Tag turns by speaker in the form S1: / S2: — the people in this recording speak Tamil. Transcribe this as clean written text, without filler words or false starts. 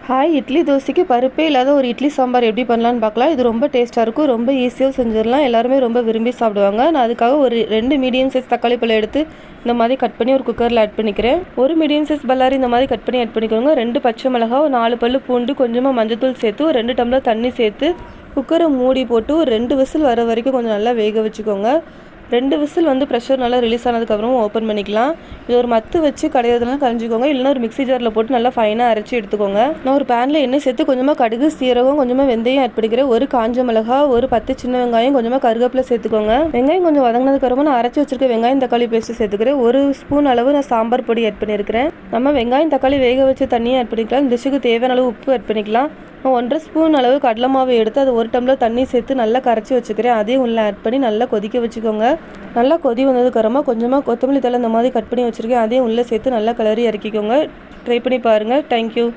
S1: ஹாய், இட்லி தோசைக்கு பருப்பே இல்லாத ஒரு இட்லி சாம்பார் எப்படி பண்ணலான்னு பார்க்கலாம். இது ரொம்ப டேஸ்ட்டாக இருக்கும். ரொம்ப ஈஸியாக செஞ்சிடலாம். எல்லாருமே ரொம்ப விரும்பி சாப்பிடுவாங்க. நான் அதுக்காக ஒரு 2 மீடியம் சைஸ் தக்காளி பழம் எடுத்து இந்த மாதிரி கட் பண்ணி ஒரு குக்கரில் ஆட் பண்ணிக்கிறேன். ஒரு மீடியம் சைஸ் பல்லாரி இந்த மாதிரி கட் பண்ணி ஆட் பண்ணிக்கோங்க. 2 பச்சை மிளகாய், 4 பல்லு பூண்டு, கொஞ்சமாக மஞ்சத்தூள் சேர்த்து ஒரு 2 டம்ளர் தண்ணி சேர்த்து குக்கரை மூடி போட்டு ஒரு 2 விசில் வர வரைக்கும் கொஞ்சம் நல்லா வேக வச்சுக்கோங்க. 2 விசில் ப்ரெஷர் நல்லா ரிலீஸ் ஆனதுக்கப்புறம் ஓப்பன் பண்ணிக்கலாம். இது ஒரு மத்து வச்சு கடையிறதுனால கரைஞ்சிக்கோங்க. இல்லைன்னா ஒரு மிக்ஸி ஜாரில் போட்டு நல்லா ஃபைனாக அரைச்சி எடுத்துக்கோங்க. நான் ஒரு பேனில் எண்ணெய் சேர்த்து கொஞ்சமாக கடுகு, சீரகம், கொஞ்சமாக வெந்தயம் ஆட் பண்ணிக்கிறேன். ஒரு காஞ்ச மிளகா, ஒரு 10 சின்ன வெங்காயம், கொஞ்சமாக கருவேப்பிலை சேர்த்துக்கோங்க. வெங்காயம் கொஞ்சம் வதங்கினதுக்கப்புறமா நான் அரைச்சி வச்சிருக்க வெங்காயம் தக்காளி பேஸ்ட்டு சேர்த்துக்கிறேன். 1 ஸ்பூன் அளவு நான் சாம்பார் பொடி ஆட் பண்ணியிருக்கிறேன். நம்ம வெங்காயம் தக்காளி வேக வச்சு தண்ணியை ஆட் பண்ணிக்கலாம். இந்த டிஷ்ஷுக்கு தேவையான அளவு உப்பு ஆட் பண்ணிக்கலாம். 1.5 ஸ்பூன் அளவு கடலை மாவு எடுத்து அதை 1 டம்ளர் தண்ணி சேர்த்து நல்லா கரைச்சி வச்சுக்கிறேன். அதையும் உள்ளே ஆட் பண்ணி நல்லா கொதிக்க வச்சுக்கோங்க. நல்லா கொதி வந்ததுக்கப்புறமா கொஞ்சமாக கொத்தமல்லி தழை இந்த மாதிரி கட் பண்ணி வச்சுருக்கேன். அதையும் உள்ளே சேர்த்து நல்லா கிளறி இறக்கிக்கோங்க. ட்ரை பண்ணி பாருங்கள். தேங்க்யூ.